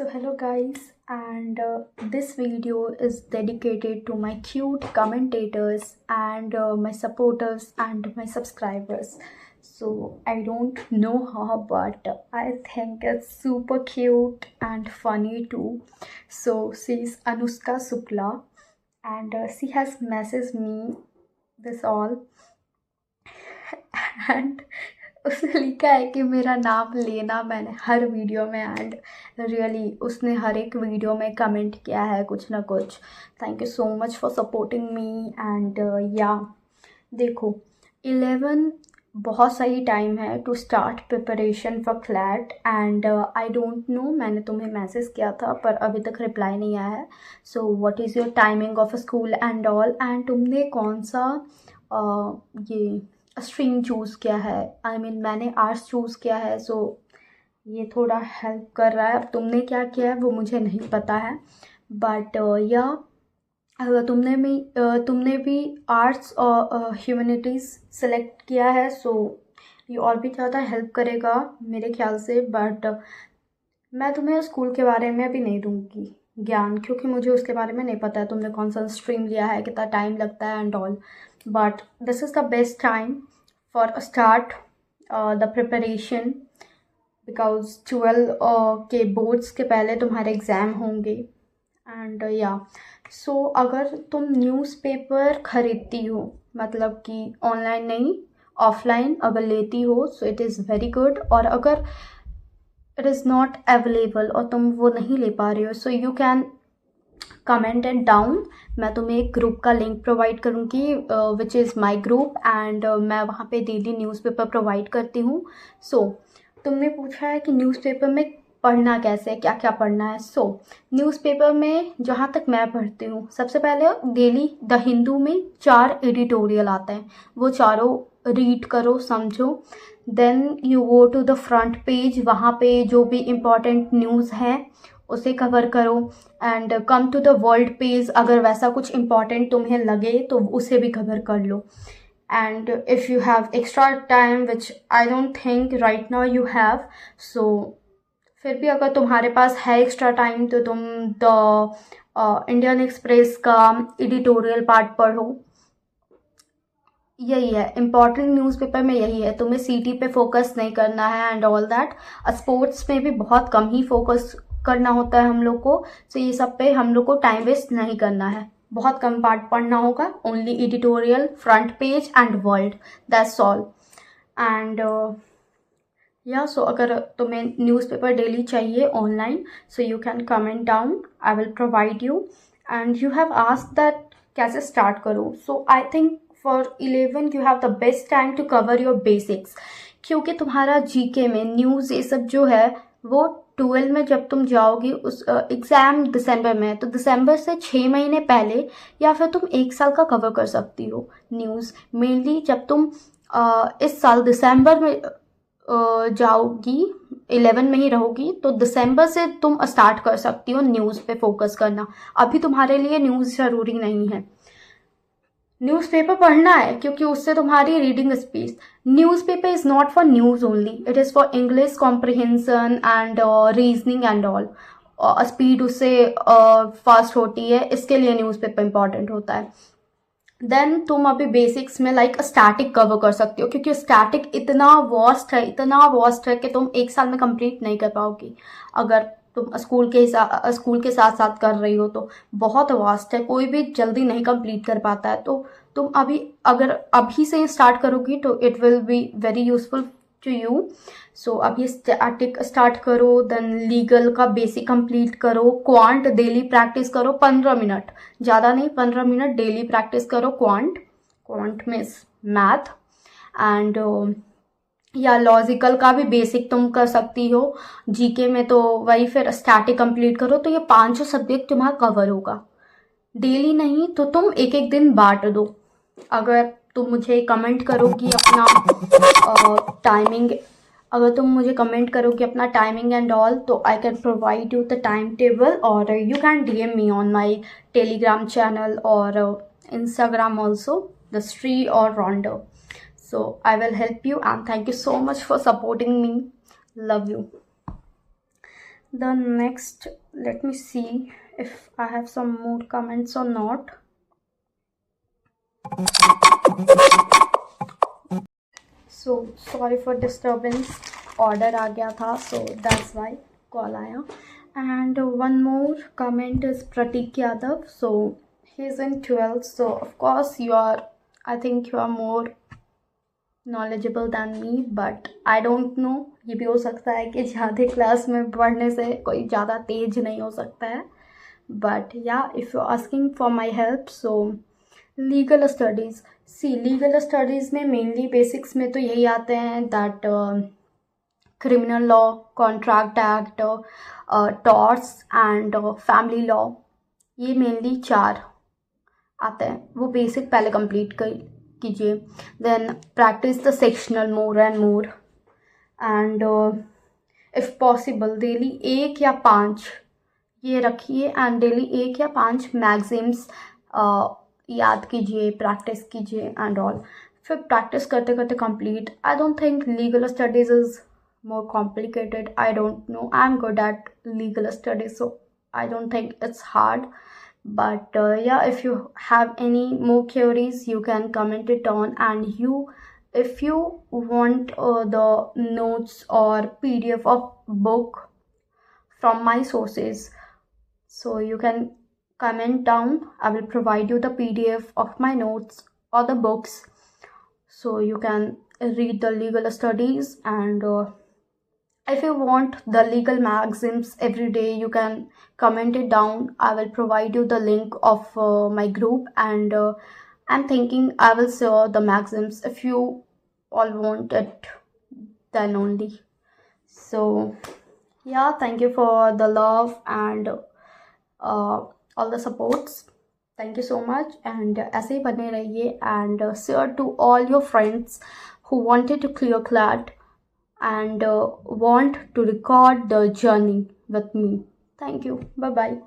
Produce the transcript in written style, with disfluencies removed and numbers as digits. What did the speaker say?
So hello guys, and this video is dedicated to my cute commentators and my supporters and my subscribers. So I don't know her, but I think it's super cute and funny too. So she's Anushka Sukla, and she has messaged me this all, and उसने लिखा है कि मेरा नाम लेना मैंने हर video में, and really उसने हर एक वीडियो में कमेंट किया है कुछ ना कुछ. Thank you so much for supporting me. And yeah देखो, 11 बहुत सही टाइम है to start preparation for CLAT. And I don't know, मैंने तुम्हें मैसेज किया था पर अभी तक रिप्लाई नहीं आया है. So what is your timing of school and all, and तुमने कौन सा ये स्ट्रीम चूज़ किया है. आई मीन मैंने आर्ट्स चूज़ किया है, सो ये थोड़ा हेल्प कर रहा है. अब तुमने क्या किया है वो मुझे नहीं पता है, बट या अगर तुमने भी आर्ट्स और ह्यूमैनिटीज़ सेलेक्ट किया है, सो ये और भी ज़्यादा हेल्प करेगा मेरे ख्याल से. बट मैं तुम्हें स्कूल के बारे में अभी नहीं दूंगी ज्ञान, क्योंकि मुझे उसके बारे में नहीं पता है तुमने कौन सा स्ट्रीम लिया है, कितना टाइम लगता है and all. But this is the best time for start the preparation, because 12 के बोर्ड्स के पहले तुम्हारे एग्ज़ाम होंगे. एंड या सो अगर तुम न्यूज़पेपर ख़रीदती हो, मतलब कि ऑनलाइन नहीं ऑफलाइन अगर लेती हो, so it is very good. और अगर इट इज़ नॉट अवेलेबल और तुम वो नहीं ले पा रहे हो, सो you can comment and down. मैं तुम्हें एक ग्रुप का लिंक प्रोवाइड करूँगी which is my group, and मैं वहाँ पे डेली न्यूज़पेपर प्रोवाइड करती हूँ. सो तुमने पूछा है कि न्यूज़पेपर में पढ़ना कैसे, क्या क्या पढ़ना है. सो न्यूज़पेपर में जहाँ तक मैं पढ़ती हूँ, सबसे पहले डेली द हिंदू में 4 एडिटोरियल आते हैं, वो चारों रीड करो, समझो. Then you go to the front page, वहाँ पे जो भी इम्पॉर्टेंट न्यूज़ हैं उसे कवर करो. And come to the world page, अगर वैसा कुछ इम्पॉर्टेंट तुम्हें लगे तो उसे भी कवर कर लो. And if you have extra time, which I don't think right now you have, so फिर भी अगर तुम्हारे पास है एक्स्ट्रा टाइम तो तुम द इंडियन एक्सप्रेस का एडिटोरियल पार्ट पढ़ो. यही है इम्पॉर्टेंट न्यूज़पेपर में, यही है. तुम्हें सीटी पे फोकस नहीं करना है एंड ऑल दैट. स्पोर्ट्स में भी बहुत कम ही फोकस करना होता है हम लोग को, सो ये सब पे हम लोग को टाइम वेस्ट नहीं करना है. बहुत कम पार्ट पढ़ना होगा, only editorial, front page and world, that's all. And या सो अगर तुम्हें न्यूज़पेपर डेली चाहिए online, so you can comment down, I will provide you. And you have asked that कैसे स्टार्ट करूँ. So I think for 11 you have the best time to cover your basics, क्योंकि तुम्हारा GK में news ये सब जो है वो 12 में जब तुम जाओगी, उस एग्ज़ाम दिसंबर में है, तो दिसंबर से 6 महीने पहले या फिर तुम 1 साल का कवर कर सकती हो न्यूज़. मेनली जब तुम इस साल दिसंबर में जाओगी, 11 में ही रहोगी, तो दिसंबर से तुम स्टार्ट कर सकती हो न्यूज़ पे फोकस करना. अभी तुम्हारे लिए न्यूज़ ज़रूरी नहीं है. न्यूज़पेपर पढ़ना है क्योंकि उससे तुम्हारी reading speed. Newspaper is not for news only, it is for English comprehension and reasoning and all. Speed उससे फास्ट होती है, इसके लिए न्यूज़पेपर इंपॉर्टेंट होता है. देन तुम अभी बेसिक्स में लाइक स्टैटिक कवर कर सकती हो, क्योंकि स्टैटिक इतना वास्ट है कि तुम 1 साल में कंप्लीट नहीं कर पाओगी. अगर तुम स्कूल के साथ साथ कर रही हो तो बहुत वास्ट है, कोई भी जल्दी नहीं कंप्लीट कर पाता है. तो तुम अगर अभी से स्टार्ट करोगी तो it will be very useful to you. So अभी स्टैटिक स्टार्ट करो, देन लीगल का बेसिक कंप्लीट करो, क्वांट डेली प्रैक्टिस करो 15 मिनट, ज़्यादा नहीं, 15 मिनट डेली प्रैक्टिस करो. Quant means math. एंड या लॉजिकल का भी बेसिक तुम कर सकती हो. जीके में तो वही, फिर स्टैटिक कंप्लीट करो. तो ये 5 सब्जेक्ट तुम्हारा कवर होगा. डेली नहीं तो तुम एक एक दिन बांट दो. अगर तुम मुझे कमेंट करोगी अपना टाइमिंग, अगर तुम मुझे कमेंट करोगे अपना टाइमिंग एंड ऑल, तो I can provide you the time table, और you can DM me on my Telegram channel और इंस्टाग्राम ऑल्सो, द श्री और रोंडो. So I will help you, and thank you so much for supporting me. Love you. The next, let me see if I have some more comments or not. So sorry for disturbance, order आ गया था, so that's why call आया. And one more comment is Pratik Yadav. So he's in 12th, so of course I think you are more knowledgeable than me, but I don't know. ये भी हो सकता है कि ज़्यादा क्लास में पढ़ने से कोई ज़्यादा तेज नहीं हो सकता है. But yeah, if you're asking for my help, so legal studies, legal studies में मेनली बेसिक्स में तो यही आते हैं that criminal law, contract act, torts and family law. ये मेनली 4 आते हैं. वो बेसिक पहले कंप्लीट कीजिए, then practice the sectional more and more, and if possible daily 1 या 5 ये रखिए, एंड डेली 1 या 5 मैगजीम्स याद कीजिए, प्रैक्टिस कीजिए एंड ऑल. फिर प्रैक्टिस करते करते complete. I don't think legal studies is more complicated. I don't know. I'm good at legal studies, so I don't think it's hard. But yeah, if you have any more queries, you can comment it on. And if you want the notes or PDF of book from my sources, so you can comment down. I will provide you the PDF of my notes or the books, so you can read the legal studies. And if you want the legal maxims every day, you can comment it down. I will provide you the link of my group, and I'm thinking I will share the maxims if you all want it, then only. So yeah, thank you for the love and all the supports. Thank you so much, and ऐसे ही बने रहिए, and share to all your friends who wanted to clear CLAT and want to record the journey with me. Thank you. Bye bye.